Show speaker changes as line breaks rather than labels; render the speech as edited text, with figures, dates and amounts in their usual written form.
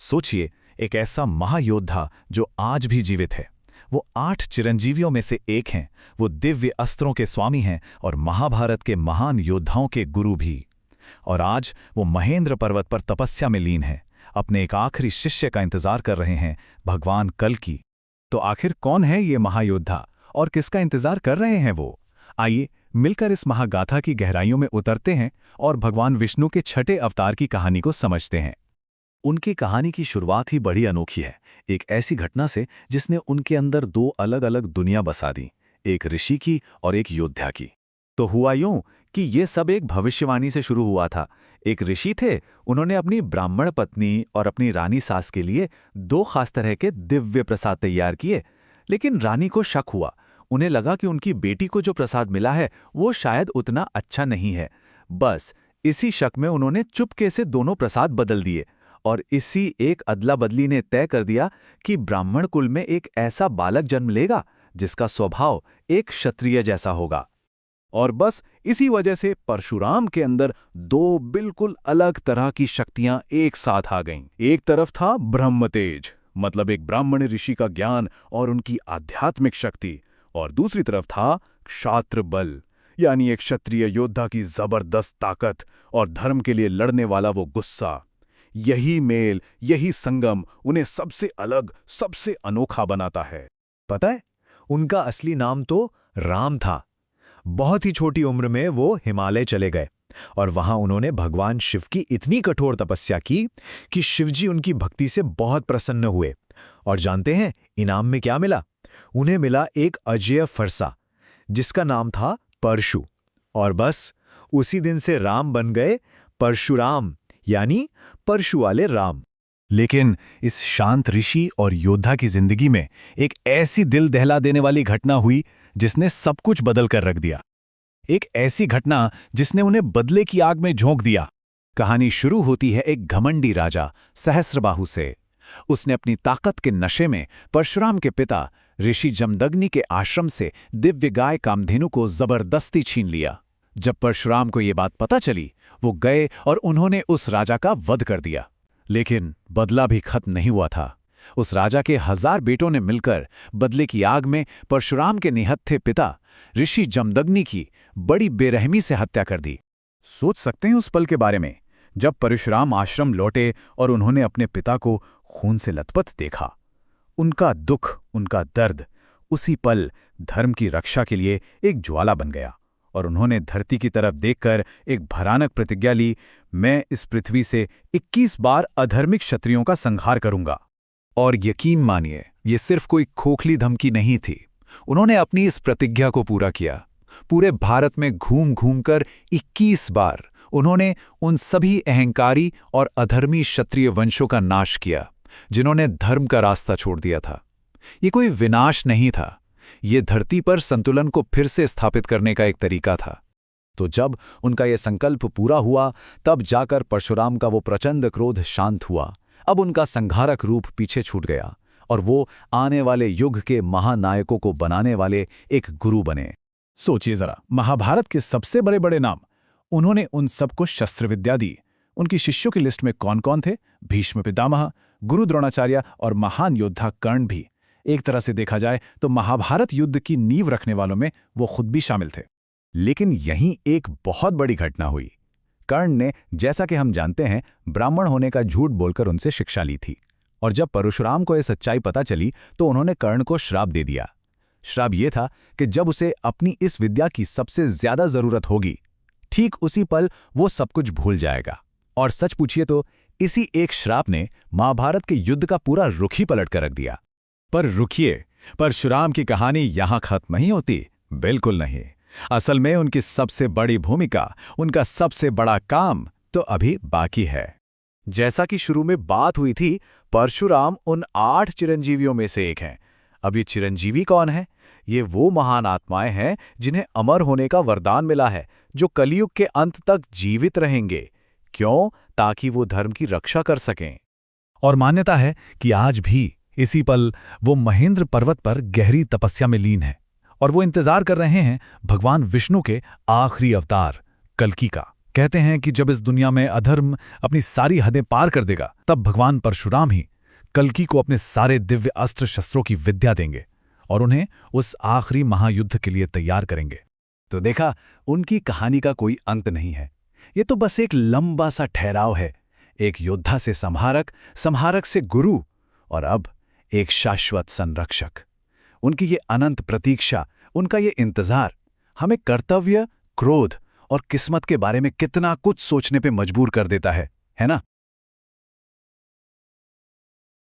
सोचिए, एक ऐसा महायोद्धा जो आज भी जीवित है। वो 8 चिरंजीवियों में से एक हैं। वो दिव्य अस्त्रों के स्वामी हैं और महाभारत के महान योद्धाओं के गुरु भी। और आज वो महेंद्र पर्वत पर तपस्या में लीन हैं। अपने एक आखिरी शिष्य का इंतजार कर रहे हैं, भगवान कल्कि। तो आखिर कौन है ये महायोद्धा और किसका इंतजार कर रहे हैं वो? आइए मिलकर इस महागाथा की गहराइयों में उतरते हैं और भगवान विष्णु के छठे अवतार की कहानी को समझते हैं। उनकी कहानी की शुरुआत ही बड़ी अनोखी है, एक ऐसी घटना से जिसने उनके अंदर 2 अलग-अलग दुनिया बसा दी, एक ऋषि की और एक योद्धा की। तो हुआ यूं कि ये सब एक भविष्यवाणी से शुरू हुआ था। एक ऋषि थे, उन्होंने अपनी ब्राह्मण पत्नी और अपनी रानी सास के लिए 2 खास तरह के दिव्य प्रसाद तैयार किए। लेकिन रानी को शक हुआ। उन्हें लगा कि उनकी बेटी को जो प्रसाद मिला है वो शायद उतना अच्छा नहीं है। बस इसी शक में उन्होंने चुपके से दोनों प्रसाद बदल दिए और इसी एक अदला बदली ने तय कर दिया कि ब्राह्मण कुल में एक ऐसा बालक जन्म लेगा जिसका स्वभाव एक क्षत्रिय जैसा होगा। और बस इसी वजह से परशुराम के अंदर 2 बिल्कुल अलग तरह की शक्तियां एक साथ आ गईं। एक तरफ था ब्रह्म तेज, मतलब एक ब्राह्मण ऋषि का ज्ञान और उनकी आध्यात्मिक शक्ति, और दूसरी तरफ था क्षात्र बल, यानी एक क्षत्रिय योद्धा की जबरदस्त ताकत और धर्म के लिए लड़ने वाला वो गुस्सा। यही मेल, यही संगम उन्हें सबसे अलग, सबसे अनोखा बनाता है।
पता है, उनका असली नाम तो राम था। बहुत ही छोटी उम्र में वो हिमालय चले गए और वहां उन्होंने भगवान शिव की इतनी कठोर तपस्या की कि शिवजी उनकी भक्ति से बहुत प्रसन्न हुए। और जानते हैं इनाम में क्या मिला? उन्हें मिला एक अजेय फरसा जिसका नाम था परशु। और बस उसी दिन से राम बन गए परशुराम, यानी परशु वाले राम।
लेकिन इस शांत ऋषि और योद्धा की जिंदगी में एक ऐसी दिल दहला देने वाली घटना हुई जिसने सब कुछ बदल कर रख दिया। एक ऐसी घटना जिसने उन्हें बदले की आग में झोंक दिया। कहानी शुरू होती है एक घमंडी राजा सहस्रबाहु से। उसने अपनी ताकत के नशे में परशुराम के पिता ऋषि जमदग्नि के आश्रम से दिव्य गाय कामधेनु को जबरदस्ती छीन लिया। जब परशुराम को ये बात पता चली, वो गए और उन्होंने उस राजा का वध कर दिया। लेकिन बदला भी खत्म नहीं हुआ था। उस राजा के 1000 बेटों ने मिलकर बदले की आग में परशुराम के निहत्थे पिता ऋषि जमदग्नि की बड़ी बेरहमी से हत्या कर दी। सोच सकते हैं उस पल के बारे में, जब परशुराम आश्रम लौटे और उन्होंने अपने पिता को खून से लथपथ देखा। उनका दुख, उनका दर्द उसी पल धर्म की रक्षा के लिए एक ज्वाला बन गया और उन्होंने धरती की तरफ देखकर एक भयानक प्रतिज्ञा ली, मैं इस पृथ्वी से 21 बार अधर्मिक क्षत्रियों का संहार करूंगा। और यकीन मानिए, ये सिर्फ कोई खोखली धमकी नहीं थी। उन्होंने अपनी इस प्रतिज्ञा को पूरा किया। पूरे भारत में घूम घूम कर 21 बार उन्होंने उन सभी अहंकारी और अधर्मी क्षत्रिय वंशों का नाश किया जिन्होंने धर्म का रास्ता छोड़ दिया था। ये कोई विनाश नहीं था, ये धरती पर संतुलन को फिर से स्थापित करने का एक तरीका था। तो जब उनका यह संकल्प पूरा हुआ, तब जाकर परशुराम का वो प्रचंड क्रोध शांत हुआ। अब उनका संहारक रूप पीछे छूट गया और वो आने वाले युग के महानायकों को बनाने वाले एक गुरु बने। सोचिए जरा, महाभारत के सबसे बड़े बड़े नाम, उन्होंने उन सबको शस्त्र विद्या दी। उनकी शिष्यों की लिस्ट में कौन कौन थे? भीष्म पितामह, गुरु द्रोणाचार्य और महान योद्धा कर्ण भी। एक तरह से देखा जाए तो महाभारत युद्ध की नींव रखने वालों में वो खुद भी शामिल थे। लेकिन यहीं एक बहुत बड़ी घटना हुई। कर्ण ने, जैसा कि हम जानते हैं, ब्राह्मण होने का झूठ बोलकर उनसे शिक्षा ली थी। और जब परशुराम को यह सच्चाई पता चली तो उन्होंने कर्ण को श्राप दे दिया। श्राप यह था कि जब उसे अपनी इस विद्या की सबसे ज्यादा जरूरत होगी, ठीक उसी पल वो सब कुछ भूल जाएगा। और सच पूछिए तो इसी एक श्राप ने महाभारत के युद्ध का पूरा रुख ही पलट कर रख दिया। पर रुकिए, परशुराम की कहानी यहां खत्म नहीं होती। बिल्कुल नहीं। असल में उनकी सबसे बड़ी भूमिका, उनका सबसे बड़ा काम तो अभी बाकी है। जैसा कि शुरू में बात हुई थी, परशुराम उन 8 चिरंजीवियों में से एक हैं। अब ये चिरंजीवी कौन है? ये वो महान आत्माएं हैं जिन्हें अमर होने का वरदान मिला है, जो कलयुग के अंत तक जीवित रहेंगे। क्यों? ताकि वो धर्म की रक्षा कर सकें। और मान्यता है कि आज भी इसी पल वो महेंद्र पर्वत पर गहरी तपस्या में लीन है और वो इंतजार कर रहे हैं भगवान विष्णु के आखिरी अवतार कल्कि का। कहते हैं कि जब इस दुनिया में अधर्म अपनी सारी हदें पार कर देगा, तब भगवान परशुराम ही कल्कि को अपने सारे दिव्य अस्त्र शस्त्रों की विद्या देंगे और उन्हें उस आखिरी महायुद्ध के लिए तैयार करेंगे। तो देखा, उनकी कहानी का कोई अंत नहीं है। ये तो बस एक लंबा सा ठहराव है, एक योद्धा से संहारक, संहारक से गुरु, और अब एक शाश्वत संरक्षक। उनकी ये अनंत प्रतीक्षा, उनका ये इंतजार हमें कर्तव्य, क्रोध और किस्मत के बारे में कितना कुछ सोचने पे मजबूर कर देता है ना?